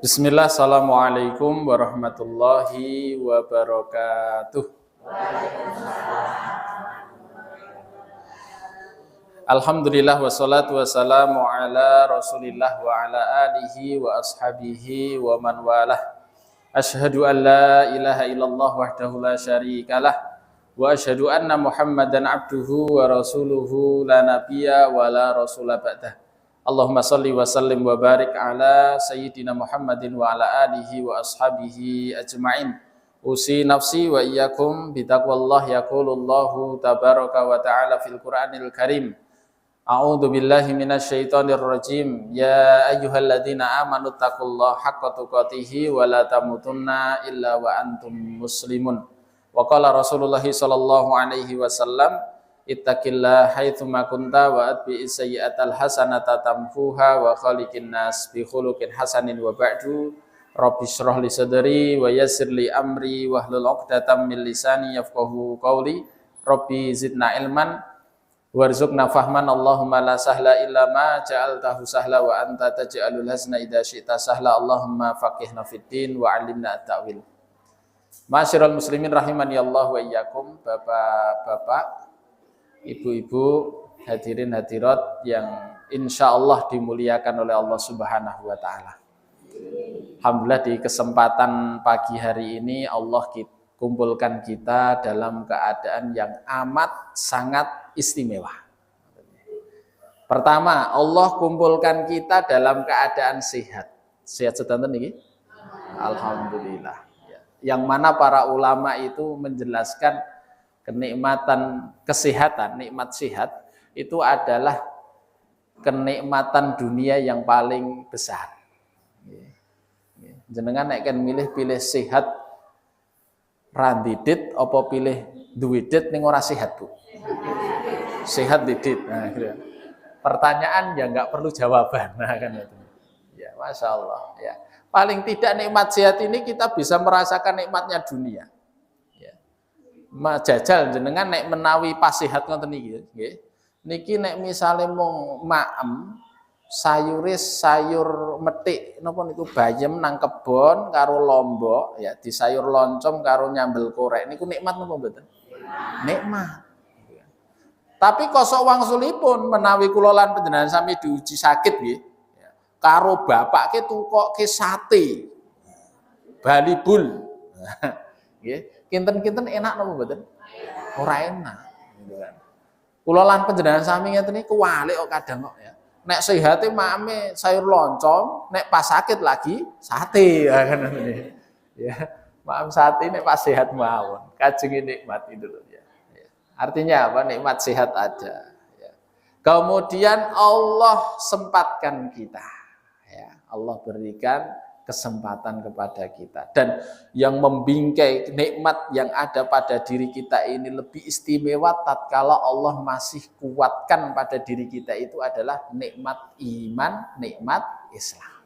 Bismillah, assalamualaikum warahmatullahi wabarakatuh. Alhamdulillah wassalatu wassalamu ala rasulillah wa ala alihi wa ashabihi wa man walah. Ashhadu an la ilaha illallah wahdahu la syarikalah wa ashhadu anna muhammadan abduhu wa rasuluhu la nabiyya wa la rasula ba'dah. Allahumma salli wa sallim wa barik ala sayyidina Muhammadin wa ala alihi wa ashabihi ajma'in. Usi nafsi wa iyyakum bitaqwallah, yaqulullahu tabaraka wa ta'ala fil Qur'anil Karim. A'udzu billahi minasyaitonir rajim. Ya ayyuhalladzina amanu taqullaha haqqa tuqatih wa la tamutunna illa wa antum muslimun. Wa qala Rasulullah sallallahu alaihi wasallam, ittaqillah haitsuma kunta wa atbi'is sayyi'atal hasanata tamhuha wa khaliqin nas bi khuluqin hasanin wa ba'du. Rabbi shrah li sadri wa yassir li amri wahlul 'uqdatam min lisani yafqahu qawli. Rabbi zidna ilman warzuqna fahman. Allahumma la sahla illa ma ja'altahu sahla wa anta taj'alul hazna idza syi'ta sahla. Allahumma faqihna fid din wa 'allimna at-ta'wil. Ma'asyiral muslimin rahimani Allah wa iyyakum. Bapak-bapak, ibu-ibu, hadirin hadirat yang insya Allah dimuliakan oleh Allah Subhanahu wa Ta'ala. Alhamdulillah, di kesempatan pagi hari ini Allah kumpulkan kita dalam keadaan yang amat sangat istimewa. Pertama, Allah kumpulkan kita dalam keadaan sehat. Sehat sedanten niki? Alhamdulillah. Yang mana para ulama itu menjelaskan kenikmatan kesehatan, nikmat sehat itu adalah kenikmatan dunia yang paling besar. Jenengan nek kan milih sehat randidit apa pilih duwidit ning ora sehat, Bu? Sehat didit. Nah, gitu. Pertanyaan yang enggak perlu jawaban. Nah, kan itu. Ya, Masya Allah. Ya. Paling tidak nikmat sehat ini kita bisa merasakan nikmatnya dunia. Jajal jenengan nek menawi pas sehat ngoten niki nggih. Niki nek misale mung maem sayur metik napa niku bayem nang kebon karo lombok ya, di sayur loncom karo nyambel korek niku nikmat napa mboten? Nikmat. Tapi kosok wangsulipun menawi kula lan panjenengan sami diuji sakit nggih. Karo bapake tukoke sate. Balibul. Nggih. Kinten-kinten enak napa mboten? Ora enak, gitu kan. Kula lan panjenengan sami ngeten iki kuwalik kok kadang kok ya. Nek sehate makame sayur loncom, nek pas sakit lagi sate ya kan ini. Ya, maam sate nek pas sehat mawon. Kajenge nikmat itu loh ya. Artinya apa? Nikmat sehat aja ya. Kemudian Allah sempatkan kita ya. Allah berikan kesempatan kepada kita, dan yang membingkai nikmat yang ada pada diri kita ini lebih istimewa tatkala Allah masih kuatkan pada diri kita itu adalah nikmat iman, nikmat Islam.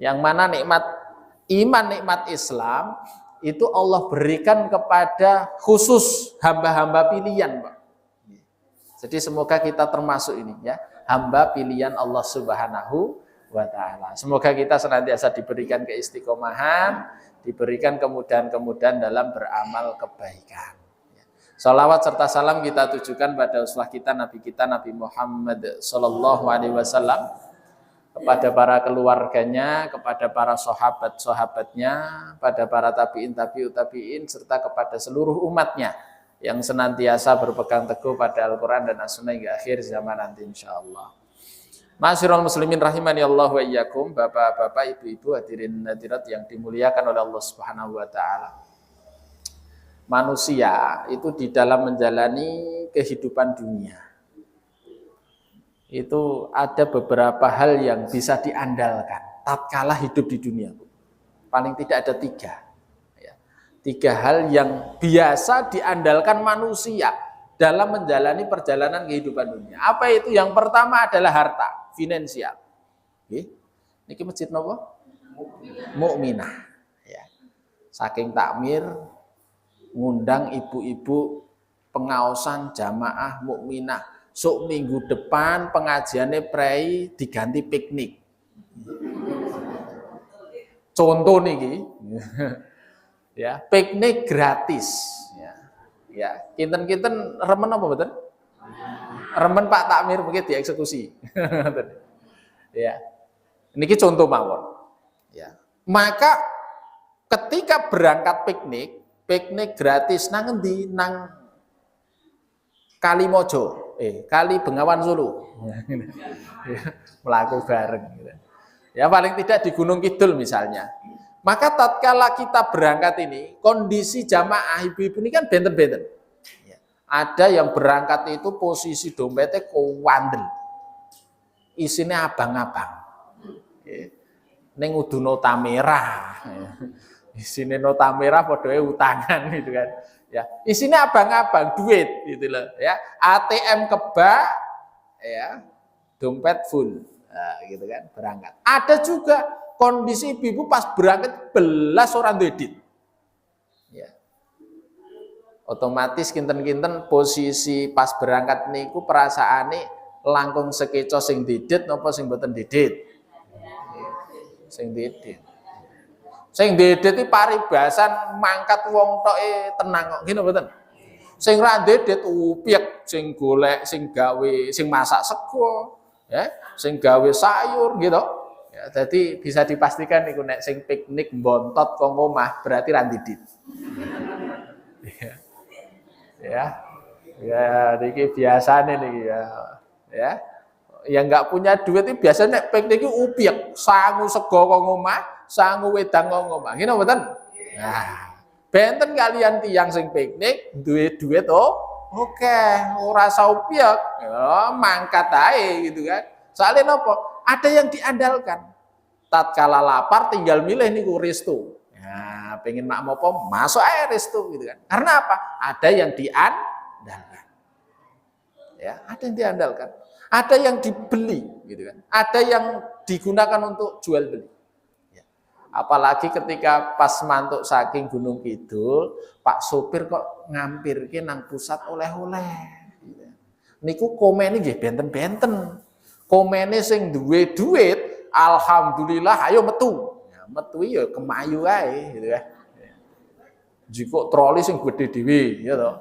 Yang mana nikmat iman, nikmat Islam itu Allah berikan kepada khusus hamba-hamba pilihan, Pak. Jadi semoga kita termasuk ini ya, hamba pilihan Allah Subhanahu wa ta'ala. Semoga kita senantiasa diberikan keistiqomahan, diberikan kemudahan-kemudahan dalam beramal kebaikan. Salawat serta salam kita tujukan pada uswah kita Nabi Muhammad sallallahu alaihi wasallam, kepada para keluarganya, kepada para sahabat-sahabatnya, pada para tabi'in, tabi'in, serta kepada seluruh umatnya yang senantiasa berpegang teguh pada Al-Quran dan As-Sunnah hingga akhir zaman nanti insyaallah. Ma'asyiral muslimin rahimani Allah wa iyyakum, bapak-bapak, ibu-ibu, hadirin hadirat yang dimuliakan oleh Allah Subhanahu wa taala. Manusia itu di dalam menjalani kehidupan dunia itu ada beberapa hal yang bisa diandalkan tatkala hidup di dunia. Paling tidak ada tiga hal yang biasa diandalkan manusia dalam menjalani perjalanan kehidupan dunia. Apa itu? Yang pertama adalah harta, finansial. Niki masjid napa? Mukminah. Ya. Saking takmir ngundang ibu-ibu pengaosan jamaah mukminah. Sok minggu depan pengajiannya prei diganti piknik. Contoh niki. Ya, piknik gratis. Ya, kinten-kinten remen apa mboten? Remen Pak Takmir mungkin dieksekusi. Ya. Niki contoh mawon. Ya. Maka ketika berangkat piknik gratis nang endi? Nang Kali Mojo, Kali Bengawan Solo. Melaku bareng gitu. Ya paling tidak di Gunung Kidul misalnya. Maka tatkala kita berangkat ini, kondisi jamaah ibu-ibu ini kan benten-benten. Ada yang berangkat itu posisi dompetnya kewandel. Isinya abang-abang. Ning udu nota merah. Isine nota merah padha utangan gitu kan. Ya, isinya abang-abang duit gitu loh ya. ATM kebak ya, dompet full. Nah, gitu kan berangkat. Ada juga kondisi ibu pas berangkat belas orang duit. Ya. Otomatis kinten-kinten posisi pas berangkat niku perasaane langkung sekeco sing didit napa sing mboten didit. Sing didit. Sing didit iki paribasan mangkat wong toke tenang kok ngene mboten. Sing ra didit upiek sing golek sing gawe sing masak sego, ya, sing gawe sayur gitu. Ya, jadi bisa dipastikan niku nek sing piknik mbontot kok omah berarti ra didit. Ya, niki biasane niki ya. Ya. Yang enggak punya duit itu biasanya nek piknik iki upiek, sangu sego kok omah, sangu wedang kok omah. Ngene mboten? Nah, benten kalian tiyang sing piknik duwe duit oke, ora usah upiek. Ya, mangkat ae gitu kan. Soalnya napa? Ada yang diandalkan. Tatkala lapar tinggal milih niku resto. Nah, pengen mak mopo masuk ae resto gitu kan. Karena apa? Ada yang diandalkan. Ya, ada yang diandalkan. Ada yang dibeli gitu kan. Ada yang digunakan untuk jual beli. Ya. Apalagi ketika pas mantuk saking Gunung Kidul, Pak sopir kok ngampirke nang pusat oleh-oleh. Gitu. Niku komene nggih benten-benten. Komene sing duwe duit, alhamdulillah ayo metu. Ya, metu ya kemayu ae gitu kan. Jika troli sing gede dhewe ya to.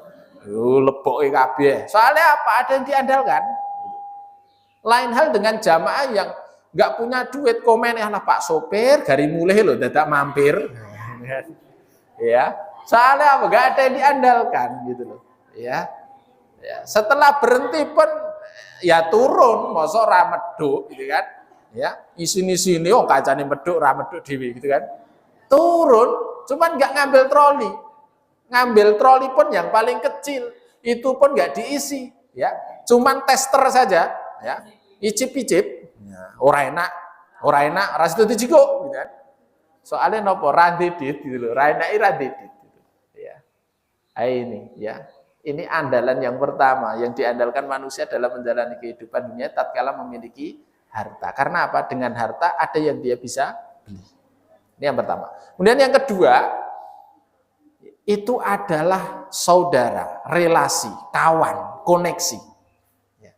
Yo leboke kabeh. Soalnya apa? Ada yang diandalkan. Lain hal dengan jamaah yang nggak punya duit, komen lah Pak sopir gari mulai loh dadak mampir. Ya, soalnya apa? Nggak ada yang diandalkan gitu loh. Ya, setelah berhenti pun ya turun, mosok ra medhuk gitu kan. Ya, isini oh kacane medhuk ra medhuk dhewe gitu kan. Turun, cuman nggak ngambil troli. Ngambil troli pun yang paling kecil, itu pun nggak diisi, ya. Cuman tester saja, ya. Icip-icip, ya. ora enak, ora sido dijiko, gitu kan. Soalnya nopo ra didit gitu loh, ra enak ra didit gitu. Ya. Ini, ya. Ini andalan yang pertama yang diandalkan manusia dalam menjalani kehidupan dunia tatkala memiliki harta. Karena apa? Dengan harta ada yang dia bisa beli. Ini yang pertama. Kemudian yang kedua, itu adalah saudara, relasi, kawan, koneksi. Ya.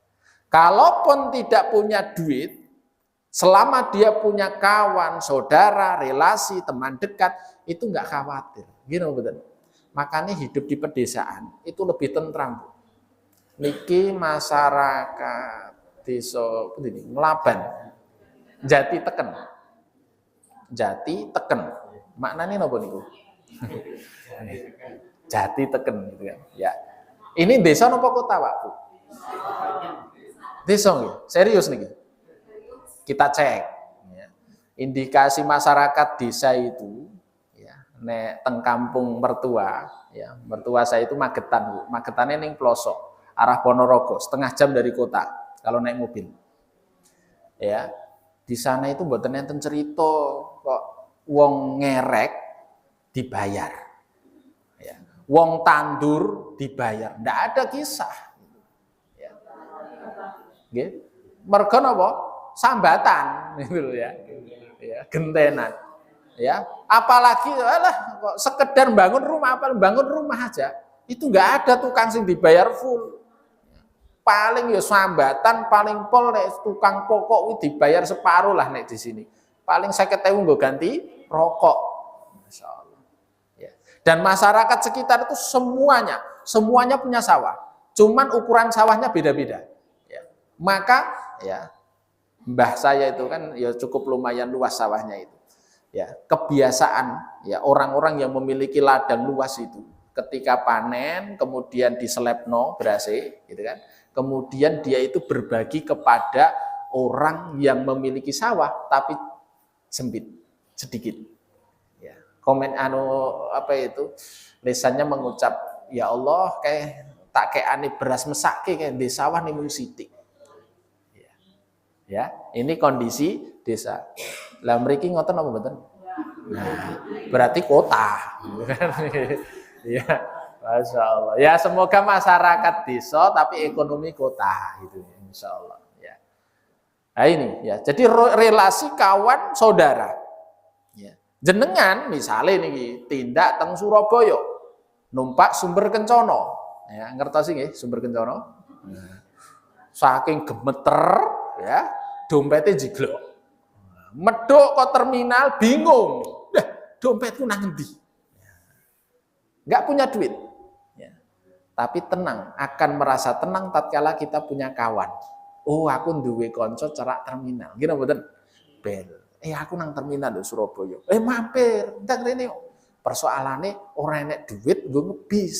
Kalaupun tidak punya duit, selama dia punya kawan, saudara, relasi, teman dekat, itu nggak khawatir. Gini betul. Makanya hidup di pedesaan itu lebih tentram. Niki masyarakat desa ini Nglaban, Jati Teken. Jati Teken. Maknanya napa niku? Jati Teken gitu kan. Ya. Ini desa napa kota, Pak, Bu? Desa nggih. Serius niki. Kita cek ya. Indikasi masyarakat desa itu ya, nek teng kampung mertua, ya. Mertua saya itu Magetan, Bu. Magetane ning pelosok, arah Ponorogo, setengah jam dari kota kalau naik mobil. Ya. Di sana itu mboten enten cerita kok wong ngerek dibayar. Ya. Wong tandur dibayar. Ndak ada kisah. Ya. Nggih. Mergo napa? Sambatan gitu ya. Ya, gentenan. Ya. Apalagi kok sekedar bangun rumah aja. Itu enggak ada tukang sing dibayar full. Paling ya sambatan, paling pol nek tukang pokok dibayar separuh lah nek di sini. paling 50.000 nggo ganti rokok. Masya Allah. Ya. Dan masyarakat sekitar itu semuanya punya sawah. Cuman ukuran sawahnya beda-beda. Ya. Maka ya mbah saya itu kan ya cukup lumayan luas sawahnya itu. Ya, kebiasaan ya orang-orang yang memiliki ladang luas itu ketika panen kemudian diselepno berase gitu kan. Kemudian dia itu berbagi kepada orang yang memiliki sawah tapi sempit sedikit. Ya, komen apa itu lisannya mengucap ya Allah tak kayak aneh beras mesake kayak di sawah nih mung sithik. Ya, ini kondisi desa. Lah mriki ngoten apa mboten? Nah, berarti kota. Ya, Masya Allah. Ya semoga masyarakat desa tapi ekonomi kota gitu, Insya Allah. Ya. Nah ini ya, jadi relasi kawan saudara. Ya. Jenengan misalnya nih tindak teng Surabaya, numpak Sumber Kencono. Ya, ngertos nggih Sumber Kencono? Nah, saking gemeter ya, dompetnya jiglok. Medok ke terminal bingung, dompetku nang endi? Nggak punya duit. Ya. Tapi tenang, akan merasa tenang tatkala kita punya kawan. Oh, aku duwe konco cerak terminal. Gini mboten? Ben. Aku nang terminal di Surabaya. Mampir, ndak rene. Persoalane ora enek duit nggo ngebis.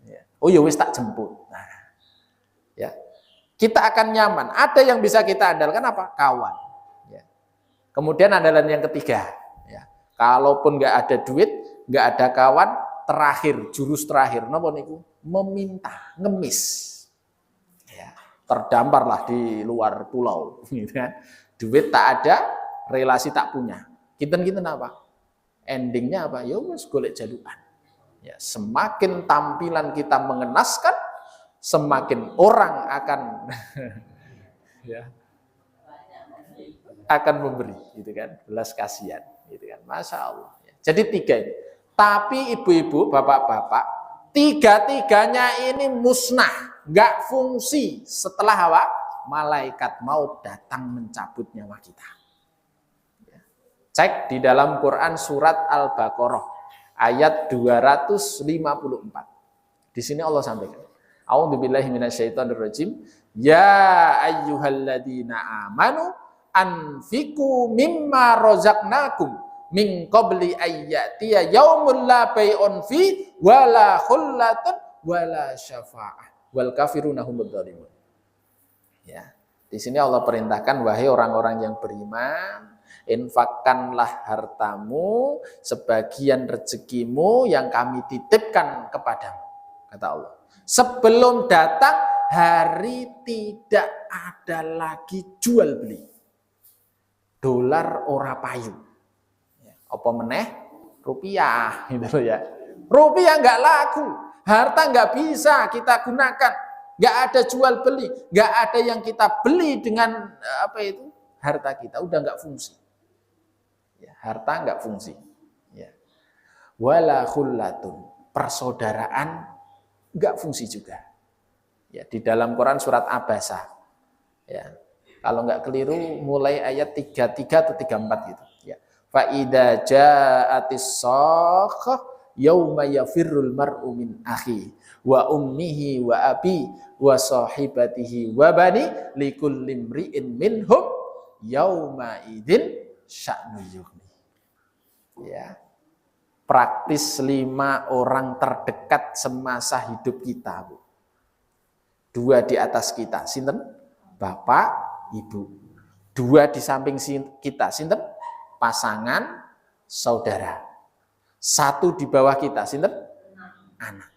Ya. Oh ya wis tak jemput. Nah. Ya. Kita akan nyaman. Ada yang bisa kita andalkan apa? Kawan. Kemudian andalan yang ketiga, ya, kalaupun nggak ada duit, nggak ada kawan, jurus terakhir, napa niku? Meminta, ngemis, ya, terdamparlah di luar pulau, gitu kan? Duit tak ada, relasi tak punya, kita apa? Endingnya apa? Ya wes golek jaluan. Ya, semakin tampilan kita mengenaskan, semakin orang akan, ya. Akan memberi, gitu kan, belas kasihan, gitu kan, Masya Allah. Jadi 3 ini. Tapi ibu-ibu, bapak-bapak, 3-tiganya ini musnah, nggak fungsi setelah apa? Malaikat maut datang mencabut nyawa kita. Cek di dalam Quran surat Al-Baqarah ayat 254. Di sini Allah sampaikan. A'udzubillahi minasyaitonirrajim. Ya ayyuhalladzina amanu anfiku mimma rozaqnakum min qabli ayyatiya yaumul la bai'un fi wala khullatun wala syafa'ah wal kafiruna humudz zalimun. Ya. Di sini Allah perintahkan wahai orang-orang yang beriman, infakkanlah hartamu sebagian rezekimu yang kami titipkan kepadamu, kata Allah. Sebelum datang hari tidak ada lagi jual beli. Dolar ora payu. Apa meneh? Rupiah gitu ya. Rupiah nggak laku, harta nggak bisa kita gunakan, nggak ada jual beli, nggak ada yang kita beli dengan apa itu harta kita udah nggak fungsi. Ya, harta nggak fungsi. Ya. Wala khullatun, persaudaraan nggak fungsi juga. Ya, di dalam Quran surat Abasa. Ya. Kalau nggak keliru mulai ayat 33 atau 34 gitu. Ya. Fa idza ja'atis sakhah yauma yafirrul mar'u min akhi wa ummihi wa abi wa sahibatihi wa bani likulli imri'in minhum yauma idzin sya'nu yughni. Ya. Praktis 5 orang terdekat semasa hidup kita, Bu. 2 di atas kita, sinten? Bapak, Ibu. 2 di samping kita, sinten? Pasangan, saudara. 1 di bawah kita, sinten? Anak.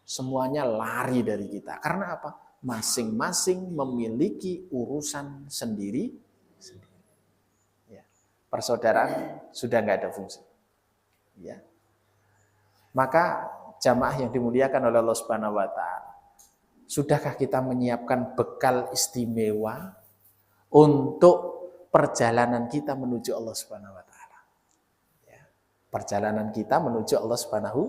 Semuanya lari dari kita. Karena apa? Masing-masing memiliki urusan sendiri. Ya. Persaudaraan sudah nggak ada fungsi. Ya. Maka jamaah yang dimuliakan oleh Allah Subhanahu wa taala, sudahkah kita menyiapkan bekal istimewa untuk perjalanan kita menuju Allah Subhanahu wa taala? Ya. Perjalanan kita menuju Allah Subhanahu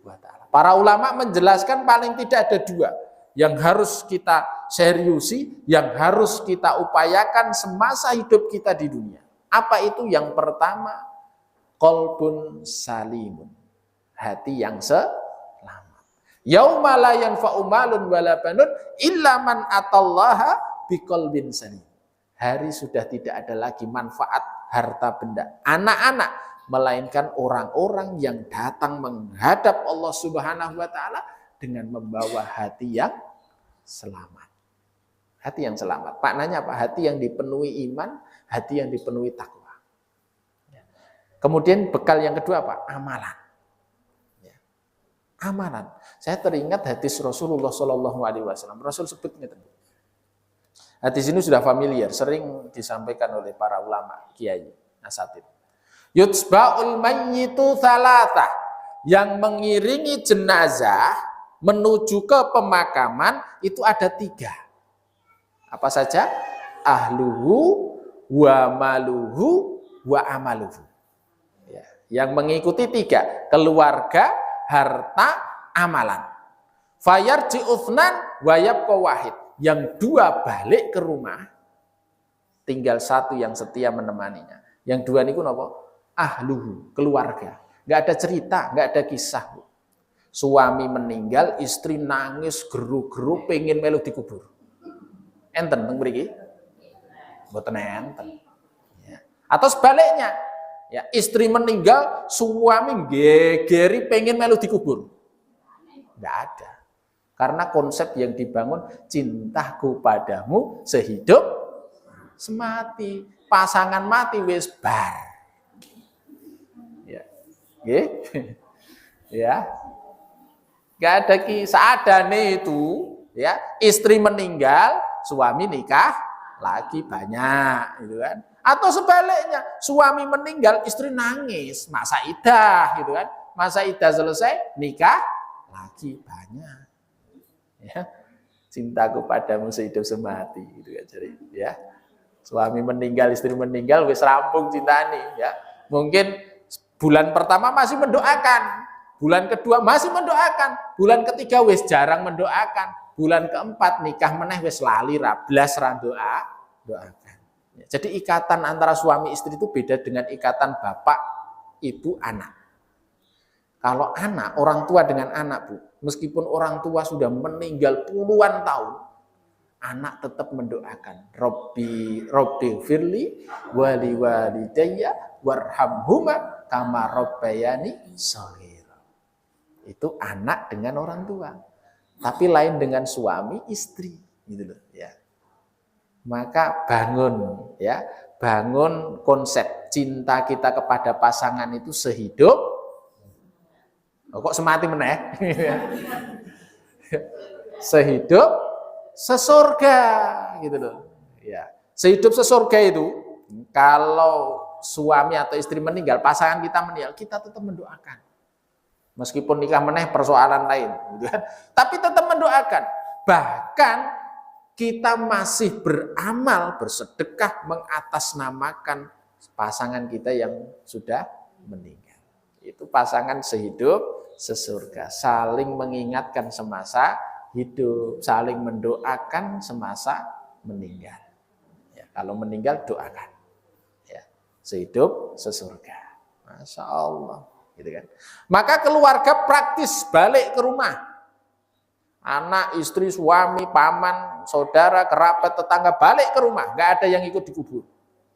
wa taala. Para ulama menjelaskan paling tidak ada 2 yang harus kita seriusi, yang harus kita upayakan semasa hidup kita di dunia. Apa itu? Yang pertama, qalbun salimun, hati yang selamat. Yauma la yanfa'u malun wala banun illa man atallaha biqalbin salim. Hari sudah tidak ada lagi manfaat harta benda, anak-anak, melainkan orang-orang yang datang menghadap Allah Subhanahu wa taala dengan membawa hati yang selamat. Hati yang selamat. Maknanya apa? Hati yang dipenuhi iman, hati yang dipenuhi takwa. Kemudian bekal yang kedua apa? Amalan. Amalan. Saya teringat hadis Rasulullah SAW. Rasul sebutnya tadi. Hadis ini sudah familiar, sering disampaikan oleh para ulama, kiai, asatid. Yutsba'ul mayyitu thalatha, yang mengiringi jenazah menuju ke pemakaman itu ada 3. Apa saja? Ahluhu, wa maluhu, wa amaluhu. Ya, yang mengikuti 3, keluarga, harta, amalan. Fayarji uthnan wa yabqa wahid. Yang 2 balik ke rumah, tinggal 1 yang setia menemaninya. Yang 2 niku napa? Ahluhu, keluarga. Enggak ada cerita, enggak ada kisah. Suami meninggal, istri nangis geru-geru pengen melu dikubur. Enten teng mriki? Mboten enten. Ya. Atau sebaliknya, ya, istri meninggal, suami gegeri pengen melu dikubur. Enggak ada. Karena konsep yang dibangun, cintaku padamu sehidup semati. Pasangan mati wis bar. Ya. Nggih. Ya. Enggak ada kisah, adane itu, ya, istri meninggal, suami nikah lagi banyak, gitu kan. Atau sebaliknya, suami meninggal, istri nangis, masa iddah, gitu kan. Masa iddah selesai, nikah lagi banyak. Ya. Cintaku padamu sehidup semati, gitu kan. Jadi, ya. Suami meninggal, istri meninggal, wis rampung cintani, ya. Mungkin bulan pertama masih mendoakan, bulan kedua masih mendoakan, bulan ketiga wis jarang mendoakan, bulan keempat nikah meneh wis lali rablas ra doakan. Jadi ikatan antara suami istri itu beda dengan ikatan bapak, ibu, anak. Kalau anak, orang tua dengan anak, Bu, meskipun orang tua sudah meninggal puluhan tahun, anak tetap mendoakan, Robbi firli wali walidayya warhamhuma kama rabbayani shaghira. Itu anak dengan orang tua. Tapi lain dengan suami istri, gitu loh, ya. Maka bangun, ya, bangun konsep cinta kita kepada pasangan itu sehidup. Oh, kok semati meneh? Sehidup sesurga, gitu loh. Ya, sehidup sesurga itu kalau suami atau istri meninggal, pasangan kita meninggal, kita tetap mendoakan. Meskipun nikah meneh persoalan lain, gitu kan? Tapi tetap mendoakan. Bahkan kita masih beramal, bersedekah mengatasnamakan pasangan kita yang sudah meninggal. Itu pasangan sehidup sesurga, saling mengingatkan semasa hidup, saling mendoakan semasa meninggal. Ya, kalau meninggal doakan. Ya, sehidup sesurga. Masya Allah. Gitu kan. Maka keluarga praktis balik ke rumah. Anak, istri, suami, paman, saudara, kerabat, tetangga balik ke rumah. Nggak ada yang ikut dikubur.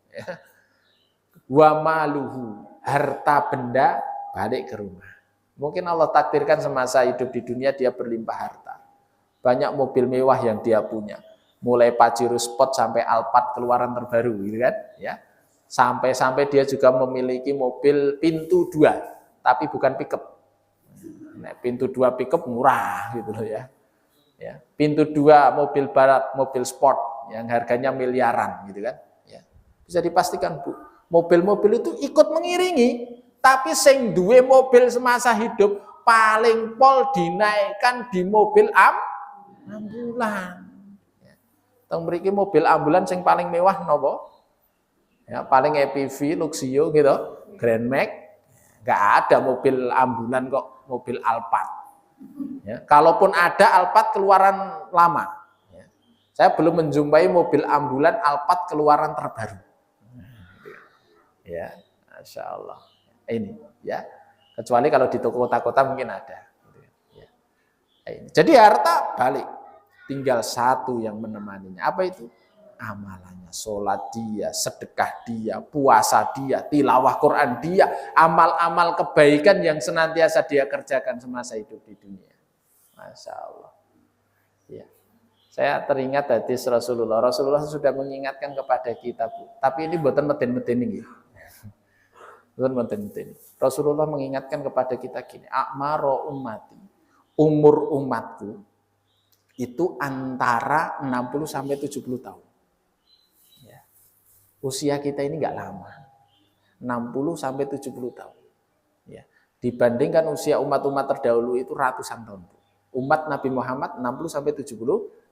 Ya. Wa maluhu, harta benda balik ke rumah. Mungkin Allah takdirkan semasa hidup di dunia dia berlimpah harta. Banyak mobil mewah yang dia punya. Mulai Pajero Sport sampai Alphard keluaran terbaru, gitu kan? Ya. Sampai dia juga memiliki mobil pintu 2. Tapi bukan pickup. Nah, pintu 2 pickup murah gitu loh, ya. Ya, pintu 2 mobil barat, mobil sport yang harganya miliaran gitu kan. Ya. Bisa dipastikan, Bu, mobil-mobil itu ikut mengiringi, tapi sing duwe mobil semasa hidup paling pol dinaikkan di mobil ambulan. Ya. Teng mriki mobil ambulan sing paling mewah napa? Ya, paling EPV, Luxio gitu, Grand Max. Nggak ada mobil ambulan kok, mobil Alphard. Ya, kalaupun ada Alphard keluaran lama. Ya. Saya belum menjumpai mobil ambulan Alphard keluaran terbaru. Ya, Masya Allah. Ini ya. Kecuali kalau di kota-kota mungkin ada. Ya. Jadi harta balik. Tinggal satu yang menemaninya. Apa itu? Amalannya. Sholat dia, sedekah dia, puasa dia, tilawah Quran dia, amal-amal kebaikan yang senantiasa dia kerjakan semasa hidup di dunia. Masya Allah. Ya. Saya teringat hadis Rasulullah. Rasulullah sudah mengingatkan kepada kita, Bu. Tapi ini buatan meten-meten ini. Buatan meten-meten. Rasulullah mengingatkan kepada kita gini, a'maro ummati, umur umatku itu antara 60 sampai 70 tahun. Ya. Usia kita ini enggak lama. 60 sampai 70 tahun. Ya. Dibandingkan usia umat-umat terdahulu itu ratusan tahun. Umat Nabi Muhammad 60 sampai 70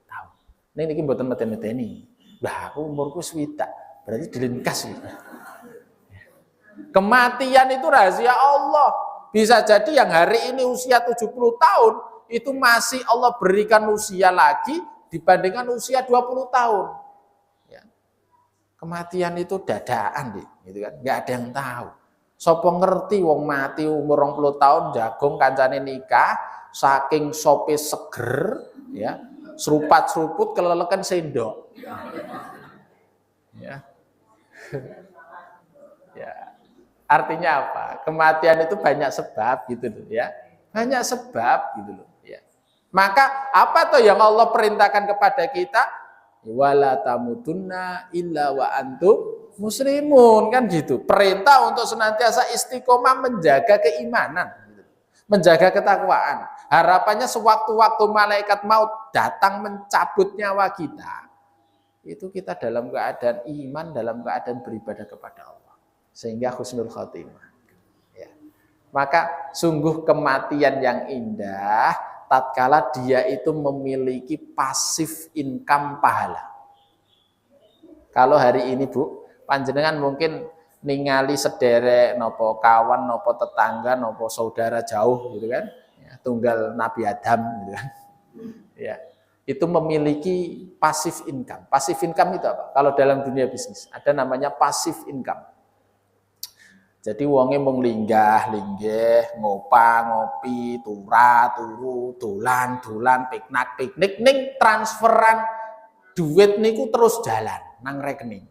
tahun. Ini mboten meten-meteni. Lah aku umurku swidak, berarti dilingkas gitu. Kematian itu rahasia Allah. Bisa jadi yang hari ini usia 70 tahun itu masih Allah berikan usia lagi dibandingkan usia 20 tahun. Ya. Kematian itu dadaan deh, gitu kan? Nggak ada yang tahu. Sopo ngerti wong mati umur 20 tahun jagung kancane nikah saking sope seger ya, serupat-seruput kelelekan sendok. Ya. Ya. Artinya apa? Kematian itu banyak sebab gitu loh ya. Banyak sebab gitu loh ya. Maka apa tuh yang Allah perintahkan kepada kita? Wala tamutunna illa wa antum muslimun, kan gitu. Perintah untuk senantiasa istiqomah menjaga keimanan, gitu. Menjaga ketakwaan. Harapannya sewaktu-waktu malaikat maut datang mencabut nyawa kita, itu kita dalam keadaan iman, dalam keadaan beribadah kepada Allah. Sehingga husnul khotimah. Ya. Maka sungguh kematian yang indah tatkala dia itu memiliki pasif income pahala. Kalau hari ini Bu, panjenengan mungkin ningali sederek nopo kawan, nopo tetangga, nopo saudara jauh gitu kan. Ya, tunggal Nabi Adam gitu kan. Ya. Itu memiliki pasif income. Pasif income itu apa? Kalau dalam dunia bisnis ada namanya pasif income. Jadi wonge mung linggih, ngopi, turu, dolan, piknik ning transferan duit niku terus jalan nang rekening.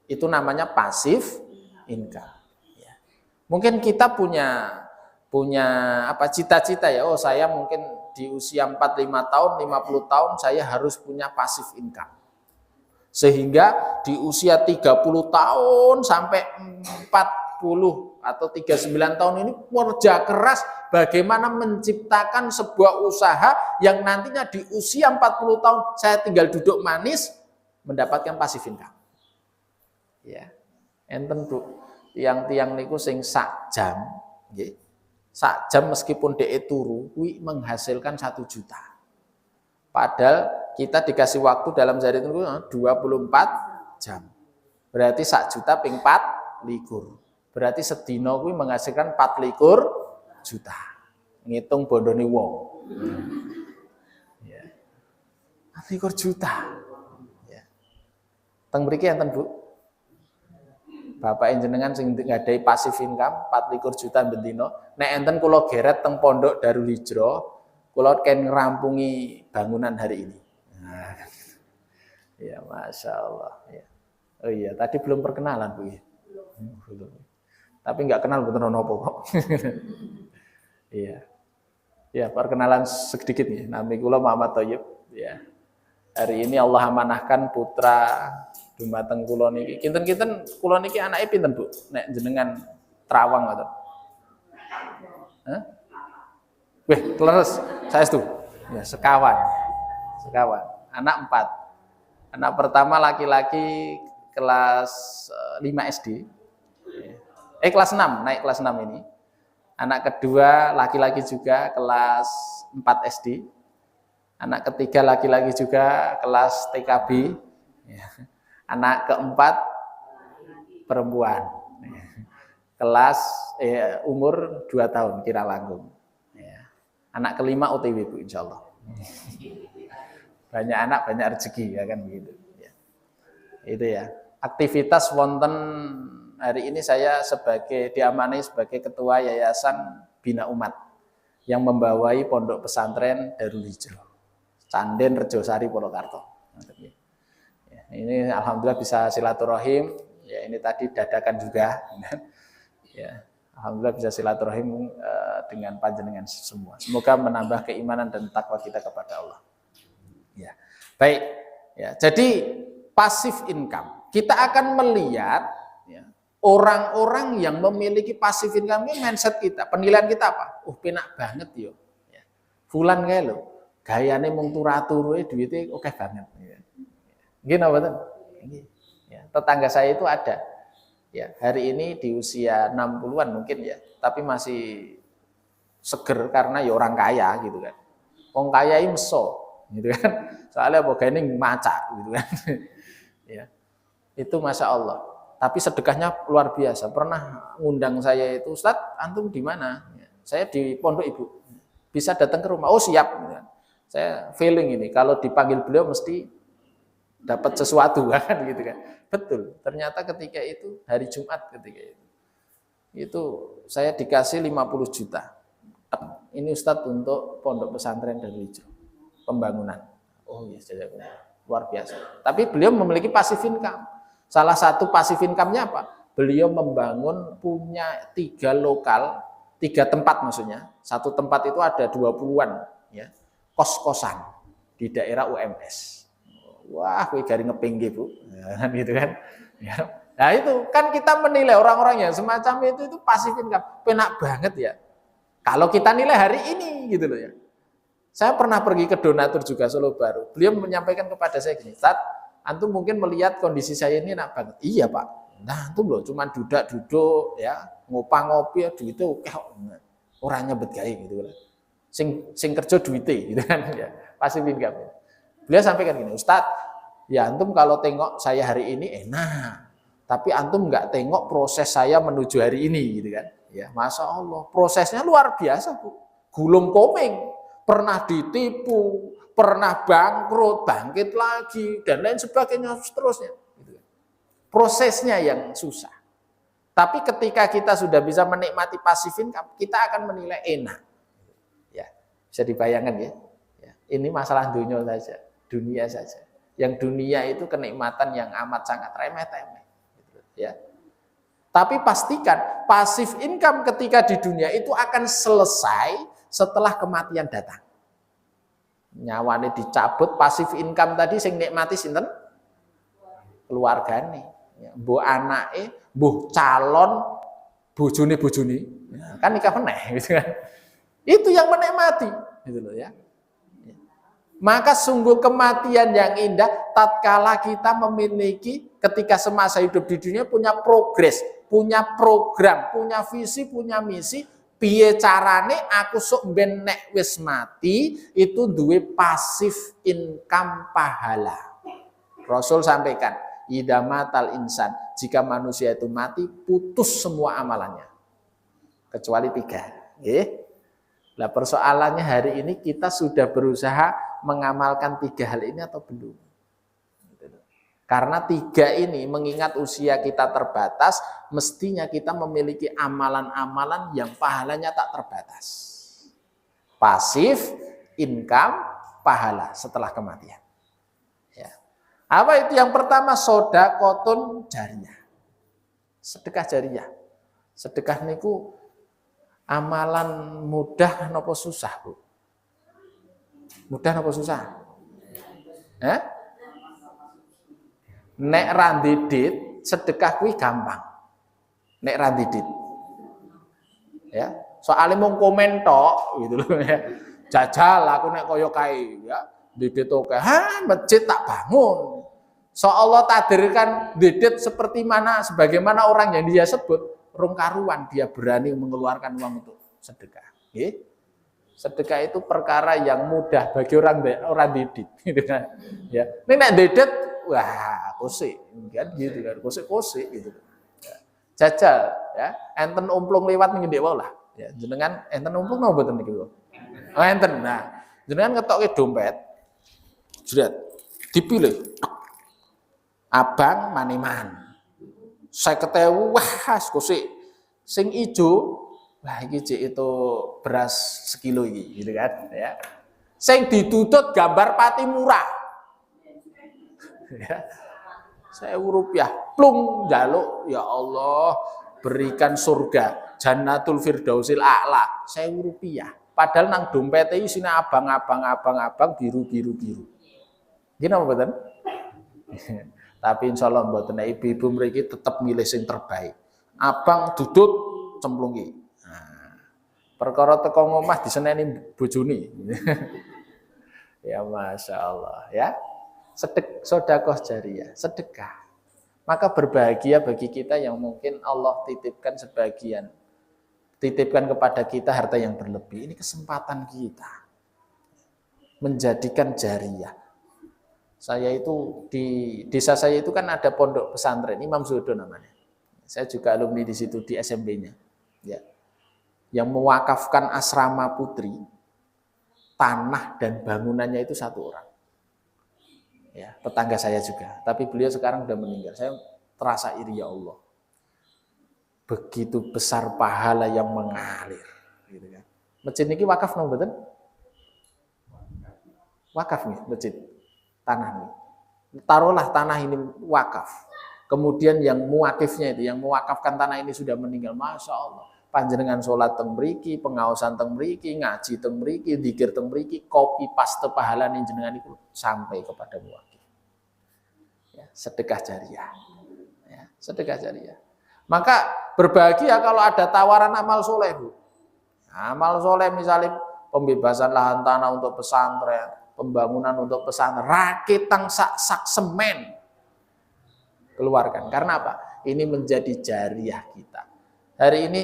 Itu namanya pasif income. Ya. Mungkin kita punya apa cita-cita ya, oh saya mungkin di usia 45 tahun, 50 tahun saya harus punya pasif income. Sehingga di usia 30 tahun sampai 40 atau 39 tahun ini kerja keras bagaimana menciptakan sebuah usaha yang nantinya di usia 40 tahun saya tinggal duduk manis mendapatkan pasif income. Ya. Enten Bu, tiang-tiang niku sing sak jam, nggih. Sak jam meskipun dhek turu kuwi menghasilkan 1 juta. Padahal kita dikasih waktu dalam sehari itu 24 jam. Berarti 1 juta ping 4 likur. Berarti sedina kuwi menghasilkan 4 likur juta. Ngitung bondone wong. Ya. 4 likur juta. Ya. Teng mriki enten Bu. Bapak jenengan sing ngadai pasif income 4 likur juta bendina. Nek enten kula geret teng Pondok Darul Hijrah, kula ken ngrampungi bangunan hari ini. Nah, ya Masya Allah. Ya. Oh iya, tadi belum perkenalan Bu. Belum. Tapi nggak kenal betul nopo kok. Iya. Ya perkenalan sedikit nih. Nama kula Muhammad Thayyib. Ya. Hari ini Allah amanahkan putra dumateng kula niki. Kinten-kinten kula niki anake pinten Bu? Nek jenengan Terawang ngoten. Hah? Weh, terus saya itu. Ya, sekawan. Anak 4. Anak pertama laki-laki kelas 5 SD. Kelas 6, naik kelas 6 ini. Anak kedua laki-laki juga kelas 4 SD. Anak ketiga laki-laki juga kelas TKB. Anak keempat perempuan. Kelas umur 2 tahun kira langkung. Anak kelima OTW Bu insyaallah. Banyak anak banyak rezeki ya kan begitu. Ya. Itu ya. Aktivitas wonten hari ini saya diamanai sebagai ketua Yayasan Bina Umat yang membawai pondok pesantren Darul Hijrah Canden Rejosari Purwokerto. Ya, ini alhamdulillah bisa silaturahim. Ya, ini tadi dadakan juga. Ya, alhamdulillah bisa silaturahim dengan panjenengan semua. Semoga menambah keimanan dan takwa kita kepada Allah. Ya, baik. Ya, jadi passive income. Kita akan melihat ya, orang-orang yang memiliki passive income ini mindset kita, penilaian kita apa? Penak banget yo. Ya. Fulan kae lho, gayane mung turu-turu duwite oke banget. Ya. Nggih napa mboten? Ya, tetangga saya itu ada. Ya, hari ini di usia 60-an mungkin ya, tapi masih seger karena ya orang kaya gitu kan. Wong kaya iki meso gitu kan. Soalnya apa gane maca gitu kan. Ya. Itu Masya Allah. Tapi sedekahnya luar biasa. Pernah ngundang saya itu, Ustaz, antum di mana? Ya, saya di Pondok Ibu. Bisa datang ke rumah? Oh siap. Ya. Saya feeling ini, kalau dipanggil beliau mesti dapat sesuatu kan gitu kan. Betul. Ternyata ketika itu hari Jumat ketika itu saya dikasih 50 juta. Ini Ustaz untuk pondok pesantren Darul Hijrah pembangunan. Oh iya, luar biasa. Tapi beliau memiliki passive income. Salah satu passive income-nya apa? Beliau membangun punya 3 lokal, 3 tempat maksudnya. Satu tempat itu ada 20-an ya, kos-kosan di daerah UMS. Wah, kowe gari ngepinggi, Bu. Ya, gitu kan. Ya. Nah, itu kan kita menilai orang-orang yang semacam itu passive income. Penak banget ya. Kalau kita nilai hari ini gitu loh ya. Saya pernah pergi ke donatur juga Solo Baru. Beliau menyampaikan kepada saya gini, "Tat, antum mungkin melihat kondisi saya ini enak banget." Iya, Pak. Nah, antum loh cuma duduk ya, ngopi ya duitnya oke kok. Ora nyebet gawe gitu kan. Sing kerja duite gitu kan ya. Passive income. Beliau sampaikan gini, "Ustaz, ya antum kalau tengok saya hari ini enak. Tapi antum nggak tengok proses saya menuju hari ini gitu kan." Ya, Masya Allah, prosesnya luar biasa, Bu. Gulung komeng. Pernah ditipu, pernah bangkrut, bangkit lagi, dan lain sebagainya seterusnya. Prosesnya yang susah. Tapi ketika kita sudah bisa menikmati passive income, kita akan menilai enak. Ya, bisa dibayangkan ya. Ini masalah dunia saja. Yang dunia itu kenikmatan yang amat sangat remeh-temeh. Ya. Tapi pastikan passive income ketika di dunia itu akan selesai setelah kematian datang. Nyawane dicabut, passive income tadi sing nikmati sinten? Keluargane. Ya, mbuh anake, mbuh calon bojone. Ya, kan nikah meneh gitu kan. Itu yang menikmati gitu loh ya. Maka sungguh kematian yang indah tatkala kita memiliki ketika semasa hidup di dunia punya progres, punya program, punya visi, punya misi. Piye carane aku sok ben nek wis mati itu duwe passive income pahala. Rasul sampaikan, idza matal insan, jika manusia itu mati putus semua amalannya. Kecuali 3. Nggih. Nah, persoalannya hari ini kita sudah berusaha mengamalkan 3 hal ini atau belum? Karena 3 ini mengingat usia kita terbatas, mestinya kita memiliki amalan-amalan yang pahalanya tak terbatas. Pasif, income, pahala setelah kematian. Ya. Apa itu? Yang pertama, sodaqotun jariyah. Sedekah jariyah. Sedekah niku amalan mudah nopo susah, Bu? Mudah nopo susah? Nek randidit sedekah kuwi gampang. Nek randidit. Ya, soalnya mau komen tok gitu loh ya. Jajal aku nek koyo kae ya, didit oke. Masjid tak bangun. So Allah takdirkan didit seperti mana sebagaimana orang yang dia sebut, rung karuan dia berani mengeluarkan uang untuk sedekah. Nggih. Sedekah itu perkara yang mudah bagi orang didit gitu kan. Ya. Nek didit wah, kosek kan gitu kan, kosek gitu. Ya. Jajal ya, enten umplung lewat ning ndek wae lah. Ya, jenengan enten umplung napa mboten niki, Bu? Oh, enten. Nah, jenengan ngetokke dompet. Jret. Dipilih. Abang Maniman. 50.000 wah kusik sing ijo wah iki cek itu beras sekilo iki gitu kan ya. Sing ditutut gambar pati murah. Ya. Rp1.000 plung njaluk ya Allah berikan surga Jannatul Firdausil A'la Rp1.000. Padahal nang dompete isine abang biru. Gini apa mboten? Tapi insyaallah mboten ibu-ibu mriki tetep milih sing terbaik. Abang dudut cemplungi. Nah, perkara teko ngomah diseneni bojone. Ya Masya Allah ya. Sedekah jariyah, sedekah. Maka berbahagia bagi kita yang mungkin Allah titipkan sebagian. Titipkan kepada kita harta yang berlebih. Ini kesempatan kita menjadikan jariyah. Saya itu di desa saya itu kan ada pondok pesantren Imam Zuhdo namanya. Saya juga alumni di situ di SMB-nya. Ya. Yang mewakafkan asrama putri, tanah dan bangunannya itu satu orang. Ya, tetangga saya juga. Tapi beliau sekarang sudah meninggal. Saya terasa iri ya Allah. Begitu besar pahala yang mengalir. Gitu kan. Masjid ini wakaf nang mboten? Wakaf nih masjid. Tanah nih. Taruhlah tanah ini wakaf. Kemudian yang muwakifnya itu, yang mewakafkan tanah ini sudah meninggal, Masya Allah. Panjenengan sholat teng mriki, pengaosan teng mriki, ngaji teng mriki, dzikir teng mriki, kopi paste pahala ning jenengan itu sampai kepada muwakif. Ya, sedekah jariyah. Ya, sedekah jariyah. Maka berbahagia kalau ada tawaran amal soleh, Bu. Amal soleh misalnya pembebasan lahan tanah untuk pesantren, pembangunan untuk pesantren, rakit tang sak semen keluarkan. Karena apa? Ini menjadi jariyah kita. Hari ini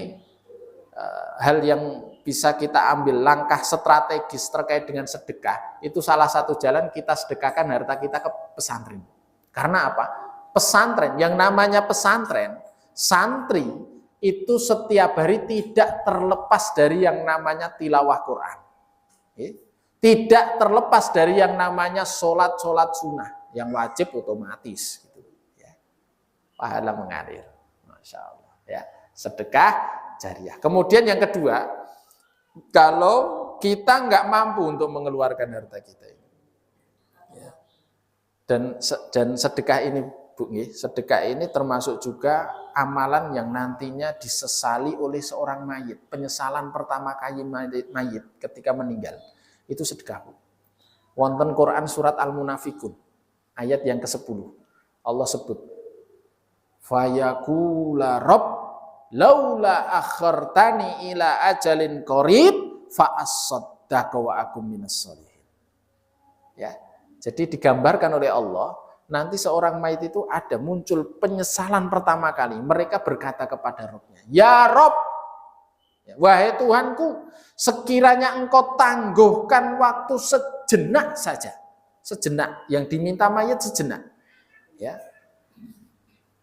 hal yang bisa kita ambil langkah strategis terkait dengan sedekah, itu salah satu jalan kita sedekahkan harta kita ke pesantren. Karena apa? Pesantren, yang namanya pesantren, santri itu setiap hari tidak terlepas dari yang namanya tilawah Quran. Tidak terlepas dari yang namanya sholat sunnah, yang wajib otomatis. Pahala mengalir, Masya Allah. Ya, sedekah jariyah. Kemudian yang kedua, kalau kita nggak mampu untuk mengeluarkan harta kita ini, ya, dan sedekah ini, Bu, sedekah ini termasuk juga amalan yang nantinya disesali oleh seorang mayit. Penyesalan pertama kali mayit ketika meninggal itu sedekah, Bu. Wonten Quran surat Al-Munafikun ayat yang ke-10 Allah sebut, fayaqula rabb laula akhartani ila ajalin qarib fa asaddaqa wa akum minas sholihin. Ya. Jadi digambarkan oleh Allah, nanti seorang mayit itu ada muncul penyesalan pertama kali. Mereka berkata kepada Rabb-nya, "Ya Rabb, wahai Tuhanku, sekiranya Engkau tangguhkan waktu sejenak saja." Sejenak, yang diminta mayit sejenak. Ya.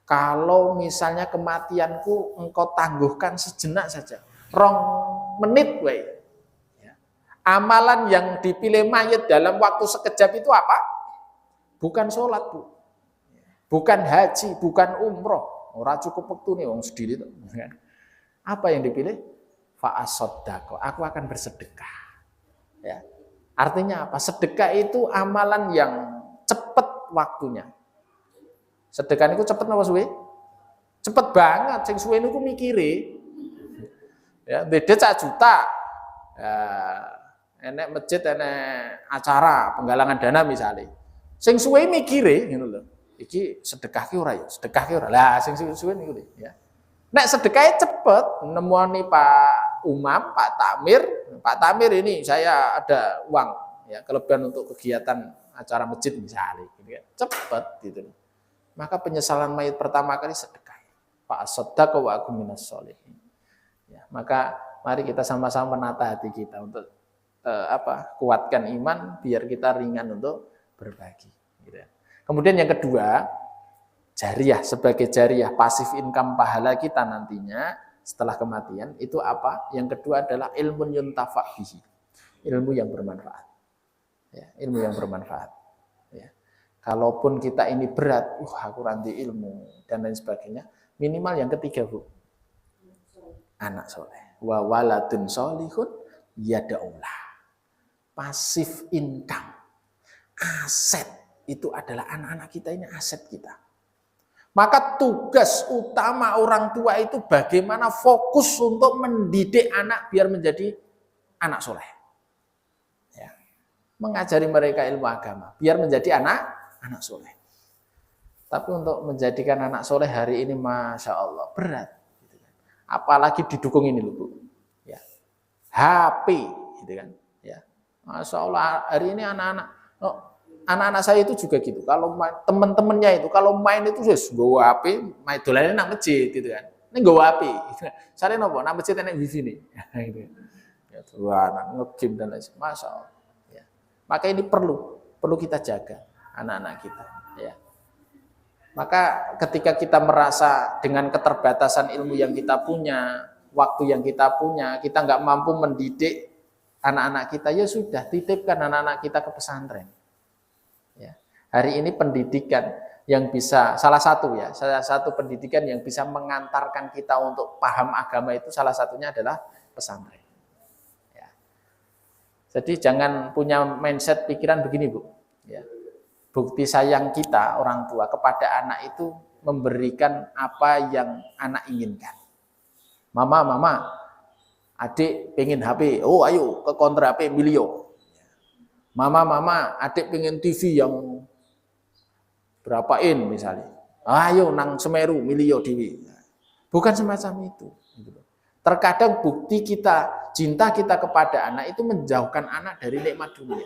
Kalau misalnya kematianku Engkau tangguhkan sejenak saja, 2 menit wae. Ya. Amalan yang dipilih mayit dalam waktu sekejap itu apa? Bukan sholat, Bu. Bukan haji, bukan umroh. Ora cukup waktu nih wong sediri itu. Apa yang dipilih? Fa'asoddaqo. Aku akan bersedekah. Ya. Artinya apa? Sedekah itu amalan yang cepat waktunya. Sedekah niku cepet napa suwe? Cepet banget, sing suwe niku mikire. Ya, beda 1 juta. Ya, enek masjid, enek acara penggalangan dana misalnya. Sing suwe mikire ngono lho. Iki sedekah ki ora ya? Sedekah ki ora. Lah sing suwe niku ya. Nek sedekahnya cepet, nemoni Pak Umam, Pak Tamir. Pak Tamir ini saya ada uang ya, kelebihan untuk kegiatan acara masjid misalnya gitu ya. Cepet gitu. Maka penyesalan mayit pertama kali sedekah. Fa asaddaqa wa akum minas sholihin. Ya, maka mari kita sama-sama menata hati kita untuk kuatkan iman biar kita ringan untuk berbagi. Gitu ya. Kemudian yang kedua, jariyah, sebagai jariyah pasif income pahala kita nantinya setelah kematian itu apa? Yang kedua adalah ilmu yuntafa bihi, ilmu yang bermanfaat. Ya, ilmu yang bermanfaat. Ya. Kalaupun kita ini berat, aku ranti ilmu dan lain sebagainya, Minimal yang ketiga, Bu. Anak soleh. Wa waladun solihun yada'ullah. Pasif income. Aset itu adalah anak-anak kita, ini aset kita. Maka tugas utama orang tua itu bagaimana fokus untuk mendidik anak biar menjadi anak soleh. Ya. Mengajari mereka ilmu agama biar menjadi anak soleh. Tapi untuk menjadikan anak soleh hari ini Masya Allah berat. Apalagi didukung ini loh Bu. Ya. HP gitu kan. Ya. Masya Allah hari ini anak-anak saya itu juga gitu. Kalau teman-temannya itu kalau main itu wis nggawa HP, main dolanane nang masjid gitu kan. Ini nggawa HP. Sare nopo nang masjid enek wifi nih. Gitu. Ya tuan nge-game dan lain sebagainya. Masya Allah. Ya. Maka ini perlu kita jaga anak-anak kita, ya. Maka ketika kita merasa dengan keterbatasan ilmu yang kita punya, waktu yang kita punya, kita nggak mampu mendidik anak-anak kita, ya sudah titipkan anak-anak kita ke pesantren. Ya. Hari ini pendidikan yang bisa, salah satu pendidikan yang bisa mengantarkan kita untuk paham agama itu salah satunya adalah pesantren. Ya. Jadi jangan punya mindset pikiran begini Bu. Ya. Bukti sayang kita orang tua kepada anak itu memberikan apa yang anak inginkan. Mama, adik pengen HP, oh ayo ke kontra HP milio. Mama, adik pengen TV yang berapa in misalnya. Ayo nang Semeru milio TV. Bukan semacam itu. Terkadang bukti kita, cinta kita kepada anak itu menjauhkan anak dari nikmat dunia.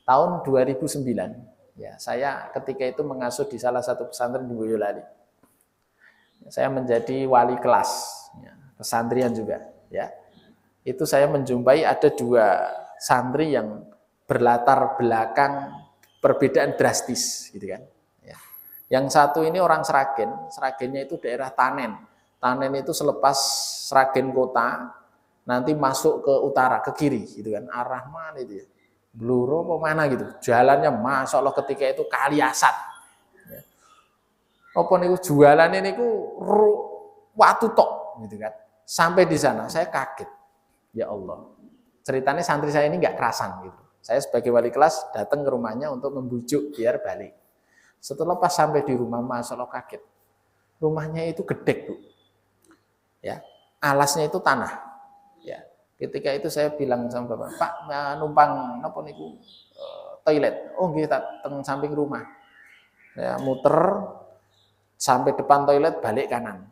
Tahun 2009. Ya, saya ketika itu mengasuh di salah satu pesantren di Boyolali. Saya menjadi wali kelas, ya, pesantren juga. Ya, itu saya menjumpai ada 2 santri yang berlatar belakang perbedaan drastis, gitu kan. Ya. Yang satu ini orang Sragen, Sragennya itu daerah Tanen. Tanen itu selepas Sragen kota, nanti masuk ke utara, ke kiri, gitu kan. Arah mana itu ya? Bluro apa mana gitu, jalannya Masya Allah ketika itu kali asat. Ya. Apa niku jualan ini waktu tok gitu kan. Sampai di sana saya kaget, ya Allah. Ceritanya santri saya ini nggak kerasan gitu. Saya sebagai wali kelas datang ke rumahnya untuk membujuk biar balik. Setelah pas sampai di rumah, Masya Allah kaget. Rumahnya itu gedek Bu. Ya, alasnya itu tanah. Ya. Ketika itu saya bilang sama Bapak, Pak numpang napa niku toilet. Oh nggih teng samping rumah. Ya, muter sampai depan toilet balik kanan.